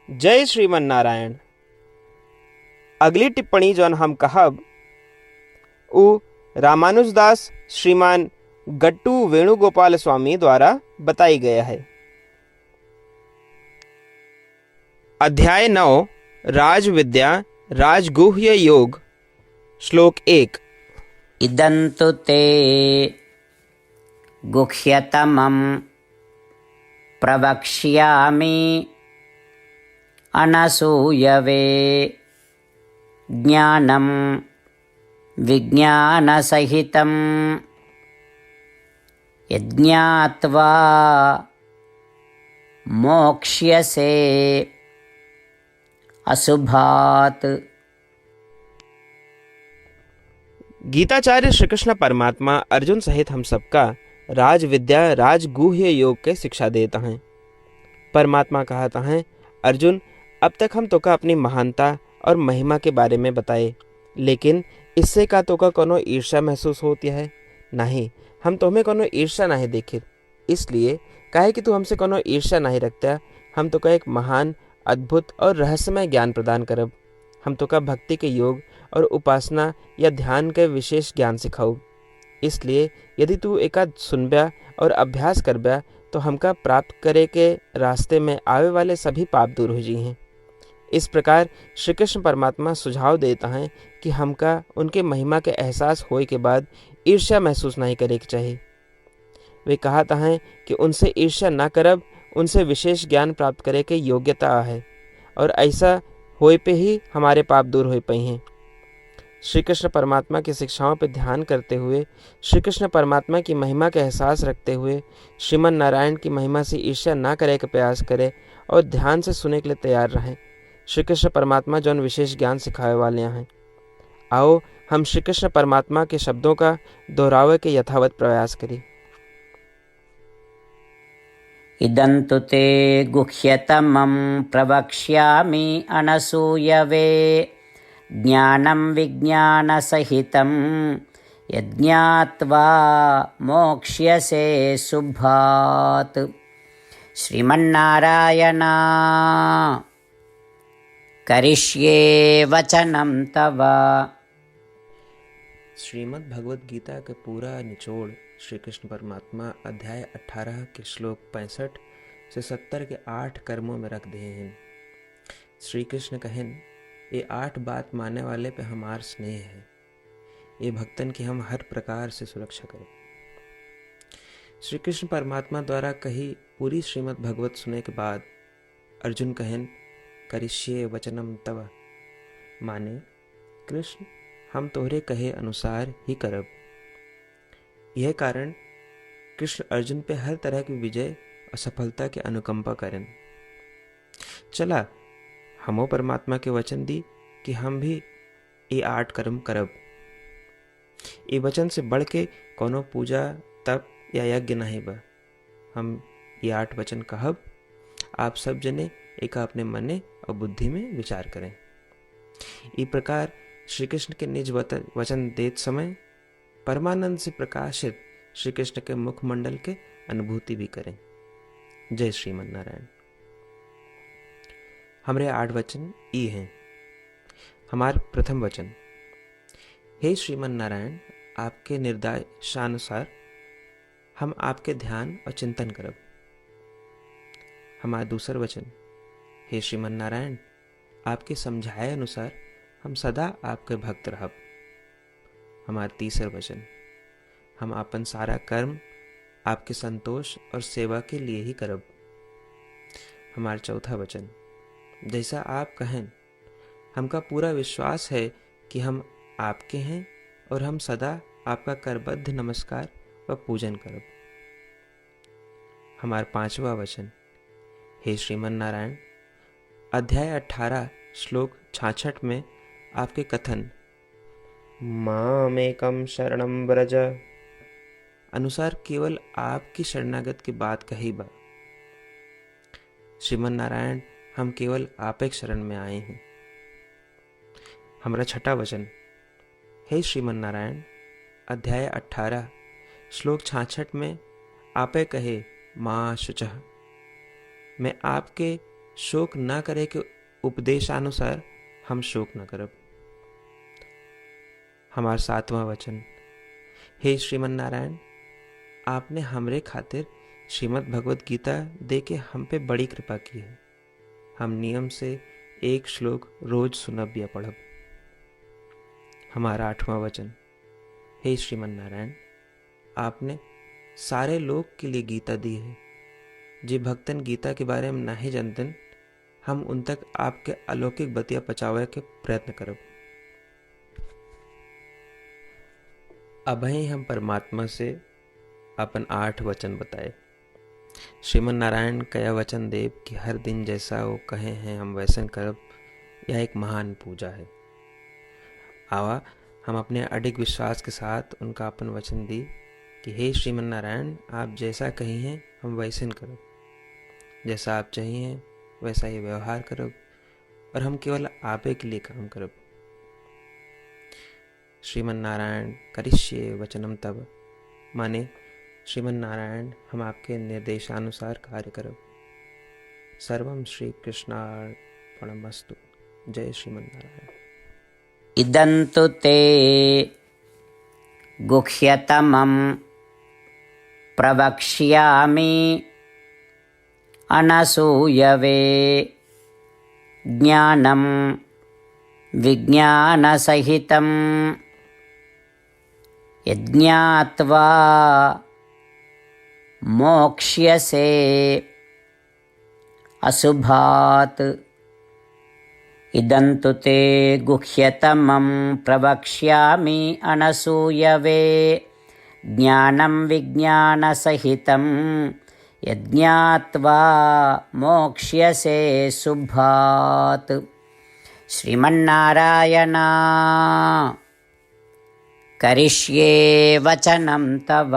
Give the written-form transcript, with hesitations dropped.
जय श्रीमन नारायण। अगली टिप्पणी जौन हम कहब उ रामानुजदास श्रीमान गट्टू वेणुगोपाल स्वामी द्वारा बताई गया है। अध्याय 9 राज विद्या राजगुह्य योग श्लोक 1। इदन्तु ते गुह्यतमं प्रवक्ष्यामि अनसूयवे ज्ञानं विज्ञानसहितं यज्ञात्वा मोक्ष्यसे अशुभात्। गीताचार्य श्री कृष्ण परमात्मा अर्जुन सहित हम सबका राज विद्या राजगुह्य योग के शिक्षा देता हैं। परमात्मा कहता हैं, अर्जुन अब तक हम तोका अपनी महानता और महिमा के बारे में बताए, लेकिन इससे का तोका कोनो ईर्ष्या महसूस होती है? नहीं, हम तुम्हें कोनो ईर्ष्या नहीं देखी, इसलिए काहे कि तू हमसे कोनो ईर्ष्या नहीं रखता, हम तोका एक महान अद्भुत और रहस्यमय ज्ञान प्रदान करब। हम तोका भक्ति के योग और उपासना या ध्यान के विशेष ज्ञान सिखाऊ। इसलिए यदि तू एकाद सुनब्या और अभ्यास करब्या तो हमका प्राप्त करे के रास्ते में आवे वाले सभी पाप दूर हो जी हैं। इस प्रकार श्री कृष्ण परमात्मा सुझाव देता है कि हमका उनके महिमा के एहसास होए के बाद ईर्ष्या महसूस नहीं करे के चाहिए। वे कहता हैं कि उनसे ईर्ष्या न करब, उनसे विशेष ज्ञान प्राप्त करे के योग्यता है, और ऐसा होए पे ही हमारे पाप दूर हो पाई हैं। श्री कृष्ण परमात्मा की शिक्षाओं पर ध्यान करते हुए, श्री कृष्ण परमात्मा की महिमा का एहसास रखते हुए, श्रीमन नारायण की महिमा से ईर्ष्या ना करे का प्रयास करें और ध्यान से सुनने के लिए तैयार रहें। श्री कृष्ण परमात्मा जौन विशेष ज्ञान सिखाए वाले हैं। आओ हम श्री कृष्ण परमात्मा के शब्दों का दोहरावे के यथावत प्रयास करें। इदन्तु ते गुह्यतमं प्रवक्ष्यामि अनसूयवे ज्ञानं विज्ञानसहितं यज्ञात्वा मोक्ष्यसे शुभात्। श्रीमन्नारायण करिष्ये वचनं तव। श्रीमद् भगवद गीता के पूरा निचोड़ श्री कृष्ण परमात्मा अध्याय 18 के श्लोक 65 से 70 के 8 कर्मों में रख दिए हैं। श्री कृष्ण कहें, ये 8 बात मानने वाले पे हमार स्नेह है, ये भक्तन की हम हर प्रकार से सुरक्षा करें। श्री कृष्ण परमात्मा द्वारा कही पूरी श्रीमद् भगवत सुने के बाद अर्जुन कहें, करिष्ये वचनम तव, माने कृष्ण हम तोहरे कहे अनुसार ही करब। यह कारण कृष्ण अर्जुन पे हर तरह की विजय और सफलता के अनुकंपा करें। चला हमो परमात्मा के वचन दी कि हम भी ये 8 कर्म करब। ये वचन से बढ़ के कोनो पूजा तप या यज्ञ नहीं बा। हम ये 8 वचन कहब, आप सब जने एक अपने मने और बुद्धि में विचार करें। इस प्रकार श्री कृष्ण के निज वचन देत समय परमानंद से प्रकाशित श्री कृष्ण के मुखमंडल के अनुभूति भी करें। जय श्रीमन नारायण। हमारे 8 वचन ये हैं। हमार प्रथम वचन, हे श्रीमन नारायण, आपके निर्देशानुसार हम आपके ध्यान और चिंतन करब। हमारा दूसर वचन, हे श्रीमन नारायण, आपके समझाए अनुसार हम सदा आपके भक्त रहब। हमारा तीसर वचन, हम अपन सारा कर्म आपके संतोष और सेवा के लिए ही करब। हमारा चौथा वचन, जैसा आप कहें, हमका पूरा विश्वास है कि हम आपके हैं और हम सदा आपका करबद्ध नमस्कार व पूजन करब। हमारा पांचवा वचन, हे श्रीमन नारायण, अध्याय 18 श्लोक 66 में आपके कथन मामेकम शरणम व्रज अनुसार केवल आपकी शरणागत की बात कही बा। श्रीमन नारायण, हम केवल आप एक शरण में आए हैं। हमारा छठा वचन, हे श्रीमन नारायण, अध्याय 18 श्लोक 66 में आपे कहे माँ शुचः, मैं आपके शोक न करे के उपदेशानुसार हम शोक न करब। हमार 7वां वचन। हे श्रीमन नारायण, आपने हमरे खातिर श्रीमद् भगवत गीता दे के हम पे बड़ी कृपा की है। हम नियम से एक श्लोक रोज सुनब या पढ़ब। हमारा 8वां वचन। हे श्रीमन नारायण, आपने सारे लोग के लिए गीता दी है। जे भक्तन गीता के बारे में नहीं जानतन, हम उन तक आपके अलौकिक बतिया पहुंचावे के प्रयत्न करब। अभी हम परमात्मा से अपन 8 वचन बताए। श्रीमन नारायण कया वचन देव कि हर दिन जैसा वो कहे हैं हम वैसन करब, यह एक महान पूजा है। आवा हम अपने अडिग विश्वास के साथ उनका अपन वचन दी कि हे श्रीमन नारायण, आप जैसा कही हैं हम वैसन करब, जैसा आप चाहिए वैसा ही व्यवहार करब, और हम केवल आपे के लिए काम करब। श्रीमन नारायण करिष्ये वचनम तब, माने श्रीमन नारायण हम आपके निर्देशानुसार कार्य करब। सर्वम श्री कृष्णार्पणमस्तु। जय श्रीमन नारायण। इदन्तु ते गुह्यतमं प्रवक्ष्यामि अनसूयवे ज्ञानं विज्ञानसहितं यज्ञात्वा मोक्ष्यसे अशुभात्। इदन्तु ते गुह्यतमं प्रवक्ष्यामि अनसूयवे ज्ञानं विज्ञानसहितं यज्ञात्वा मोक्ष्यसे शुभात्। श्रीमन्नारायण करिष्ये वचनं तव।